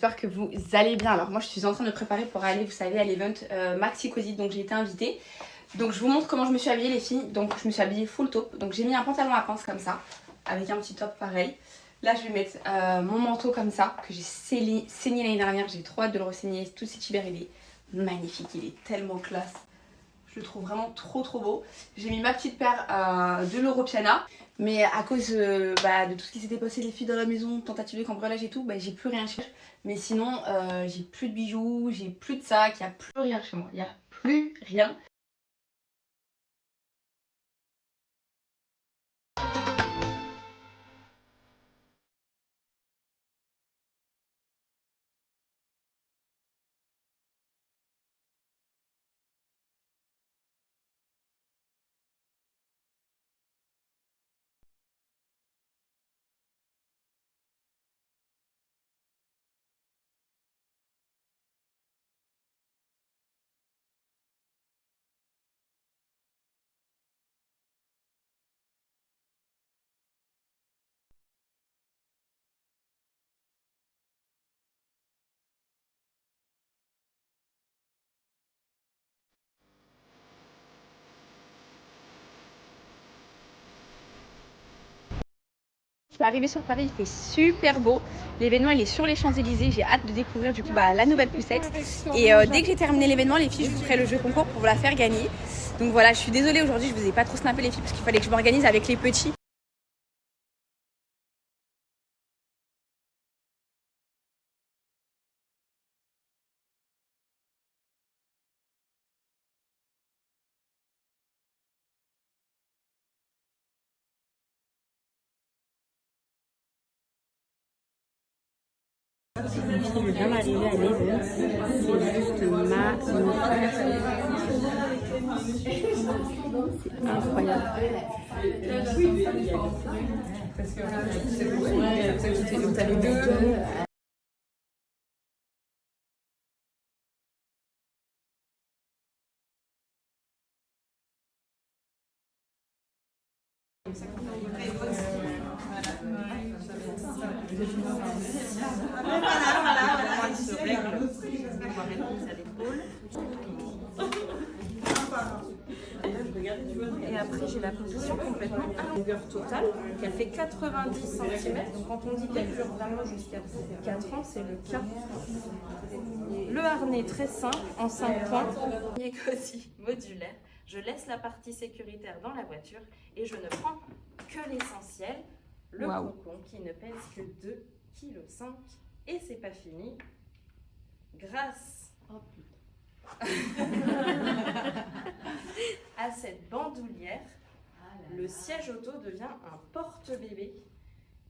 j'espère que vous allez bien. Alors moi je suis en train de me préparer pour aller, vous savez, à l'event Maxi Cozy, donc j'ai été invitée. Donc je vous montre comment je me suis habillée les filles. Donc je me suis habillée full taupe, donc j'ai mis un pantalon à pince comme ça, avec un petit top pareil. Là je vais mettre mon manteau comme ça, que j'ai saigné l'année dernière, j'ai trop hâte de le re-saigner. Tout cet hiver il est magnifique, il est tellement classe. Je le trouve vraiment trop beau. J'ai mis ma petite paire de l'Euro Piana. Mais à cause de tout ce qui s'était passé les filles dans la maison, tentative de cambriolage et tout, j'ai plus rien chez moi. Mais sinon, j'ai plus de bijoux, j'ai plus de sac, il n'y a plus rien chez moi. Il n'y a plus rien. Je suis arrivée sur Paris, il fait super beau. L'événement il est sur les Champs-Élysées. J'ai hâte de découvrir du coup la nouvelle poussette. Et dès que j'ai terminé l'événement, les filles, je vous ferai le jeu concours pour vous la faire gagner. Donc voilà, je suis désolée aujourd'hui, je vous ai pas trop snappé les filles parce qu'il fallait que je m'organise avec les petits. Je viens d'arriver à l'event, c'est juste magnifique. C'est incroyable. Et après, j'ai la position complètement à longueur totale, qu'elle fait 90 cm. Donc, quand on dit qu'elle dure vraiment jusqu'à 4 ans, c'est le cas. Le harnais très simple, en 5 points. Cosy modulaire. Je laisse la partie sécuritaire dans la voiture et je ne prends que l'essentiel, le cocon qui ne pèse que 2,5 kg. Et c'est pas fini. Grâce à cette bandoulière, le siège auto devient un porte-bébé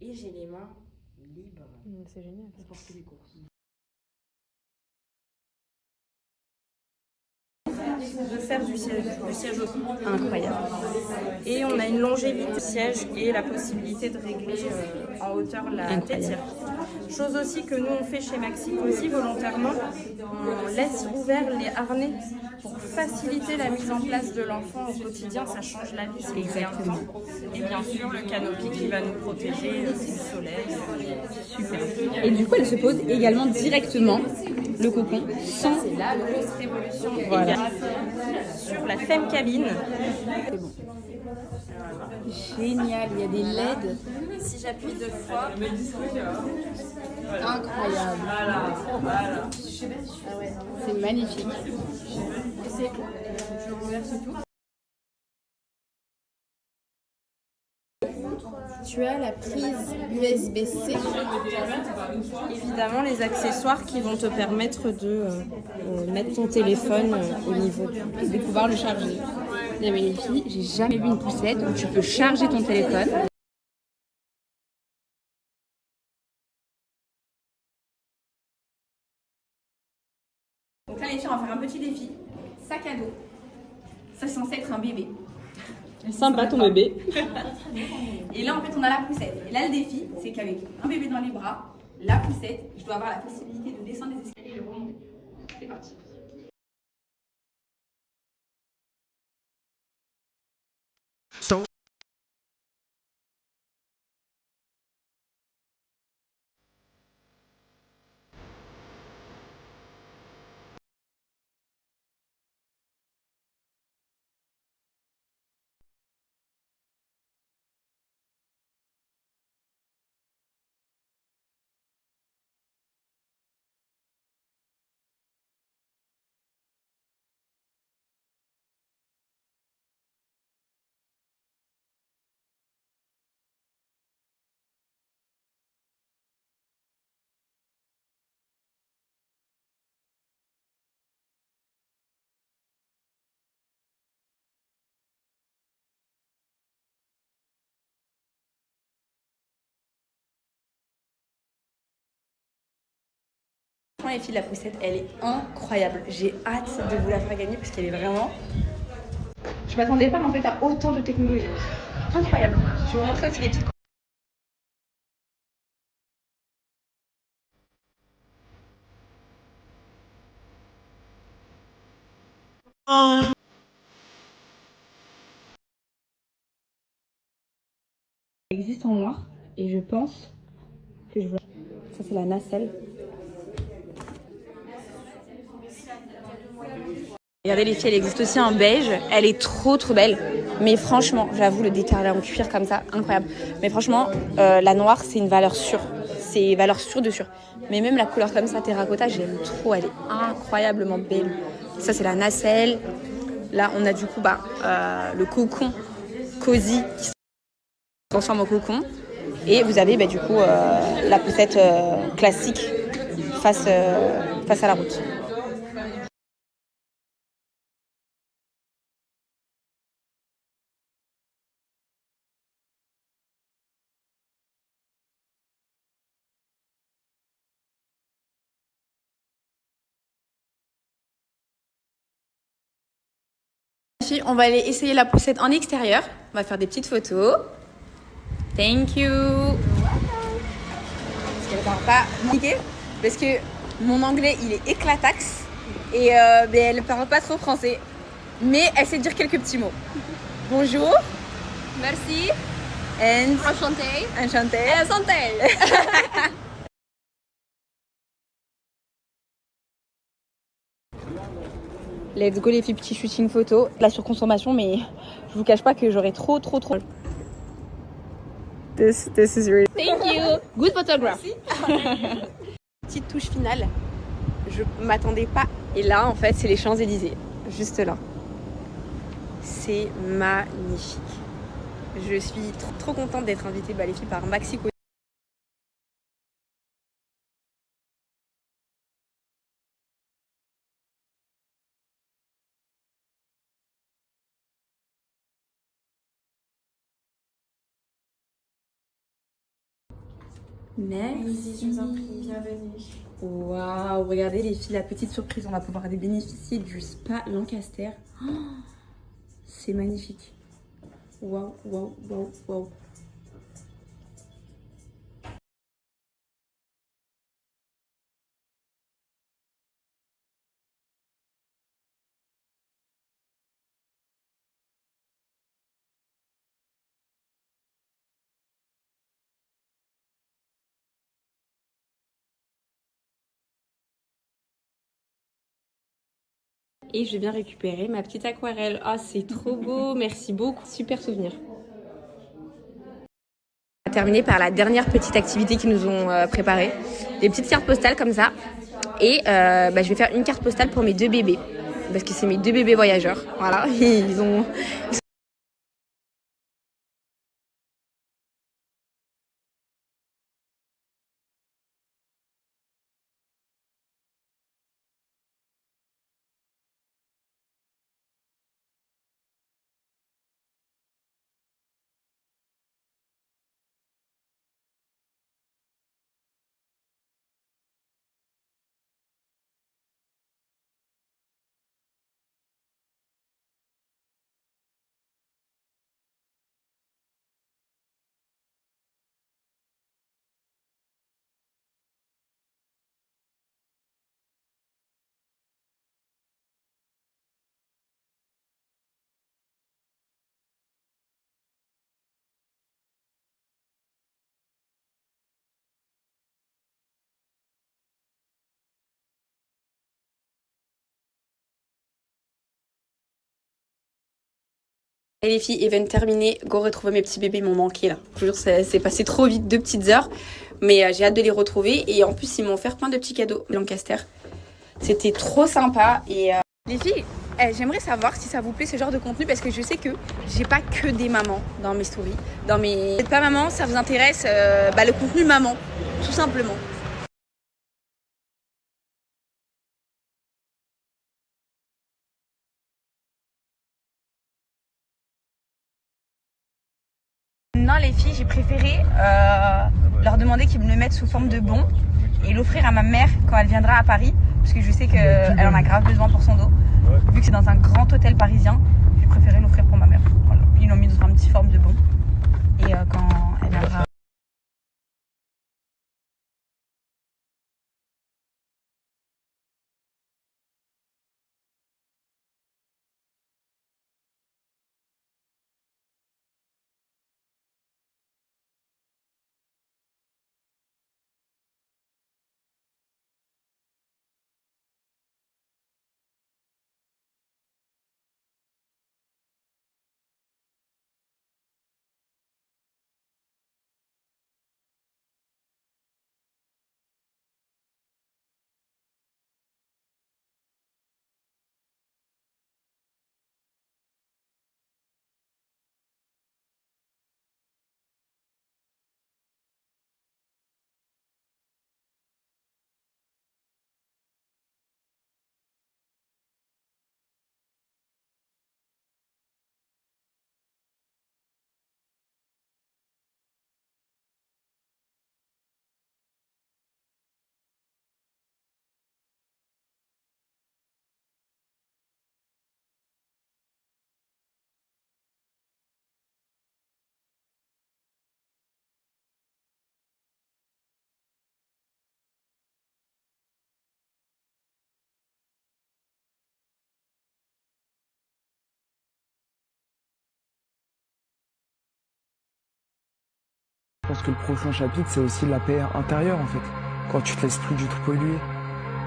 et j'ai les mains libres. C'est génial. Pour porter les courses. De faire du siège auto. Incroyable. Et on a une longévité du siège et la possibilité de régler en hauteur la têtière. Chose aussi que nous on fait chez Maxi Cozy volontairement, on laisse ouvert les harnais pour faciliter la mise en place de l'enfant au quotidien, ça change la vie. Exactement. Et bien sûr le canopy qui va nous protéger du soleil. Super. Et du coup, elle se pose également directement, le cocon, sans... C'est la grosse révolution Voilà. sur la femme cabine. C'est bon. Génial, il y a des LED. Si j'appuie 2 fois, Incroyable. voilà. C'est magnifique. Tu as la prise USB-C. Évidemment, les accessoires qui vont te permettre de mettre ton téléphone au niveau. Je vais pouvoir le charger. Mais les filles, j'ai jamais vu une poussette où tu peux charger ton téléphone. Donc là les filles, on va faire un petit défi. Sac à dos. Ça c'est censé être un bébé. Sympa ton bébé. Et là en fait on a la poussette. Et là le défi c'est qu'avec un bébé dans les bras, la poussette, je dois avoir la possibilité de descendre les escaliers et de remonter. C'est parti. Les filles, la poussette, elle est incroyable. J'ai hâte de vous la faire gagner parce qu'elle est vraiment... Je m'attendais pas en fait à autant de technologie. Incroyable. Je vais vous montrer aussi les petites... Elle existe en noir et je pense que je vois... Ça c'est la nacelle. Regardez les filles, elle existe aussi en beige. Elle est trop belle. Mais franchement, j'avoue, le détail en cuir comme ça, incroyable. Mais franchement, la noire, c'est une valeur sûre. C'est valeur sûre de sûre. Mais même la couleur comme ça, terracotta, j'aime trop. Elle est incroyablement belle. Ça, c'est la nacelle. Là, on a du coup le cocon cosy qui se transforme en cocon. Et vous avez du coup la poussette classique face à la route. On va aller essayer la poussette en extérieur. On va faire des petites photos. Thank you. Parce qu'elle ne parle pas niquer. Parce que mon anglais, il est éclataxe. Et elle ne parle pas trop français. Mais elle sait dire quelques petits mots. Bonjour. Merci. And... Enchanté. Enchanté. Enchanté. Let's go les filles, petit shooting photo. La surconsommation, mais je vous cache pas que j'aurais trop. This is really... Thank you. Good photograph. Petite touche finale. Je m'attendais pas. Et là, en fait, c'est les Champs-Élysées. Juste là. C'est magnifique. Je suis trop contente d'être invitée les filles par Maxi Cosy. Merci. Je vous en prie, bienvenue. Waouh, regardez les filles, la petite surprise, on va pouvoir bénéficier du spa Lancaster. Oh, c'est magnifique. Waouh. Et je viens récupérer ma petite aquarelle. Ah, c'est trop beau, merci beaucoup. Super souvenir. On va terminer par la dernière petite activité qu'ils nous ont préparée. Des petites cartes postales comme ça. Et je vais faire une carte postale pour mes 2 bébés. Parce que c'est mes 2 bébés voyageurs. Voilà, ils ont... Et les filles, event terminé, go retrouver mes petits bébés, ils m'ont manqué là. Je vous jure, c'est passé trop vite, 2 petites heures. Mais j'ai hâte de les retrouver. Et en plus, ils m'ont offert plein de petits cadeaux Lancaster. C'était trop sympa. Et les filles, j'aimerais savoir si ça vous plaît ce genre de contenu. Parce que je sais que j'ai pas que des mamans dans mes stories. Vous n'êtes pas maman, ça vous intéresse le contenu maman, tout simplement. Non les filles, j'ai préféré leur demander qu'ils me le mettent sous forme de bon. et l'offrir à ma mère quand elle viendra à Paris, parce que je sais qu'elle en a grave besoin pour son dos. Vu que c'est dans un grand hôtel parisien, j'ai préféré l'offrir pour ma mère. Voilà. Ils l'ont mis dans une petite forme de bon. Et quand elle viendra... Je pense que le prochain chapitre, c'est aussi la paix intérieure, en fait. Quand tu te laisses plus du tout polluer,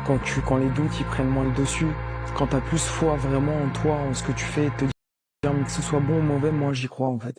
quand les doutes, ils prennent moins le dessus, quand t'as plus foi vraiment en toi, en ce que tu fais, te dire, mais que ce soit bon ou mauvais, moi, j'y crois, en fait.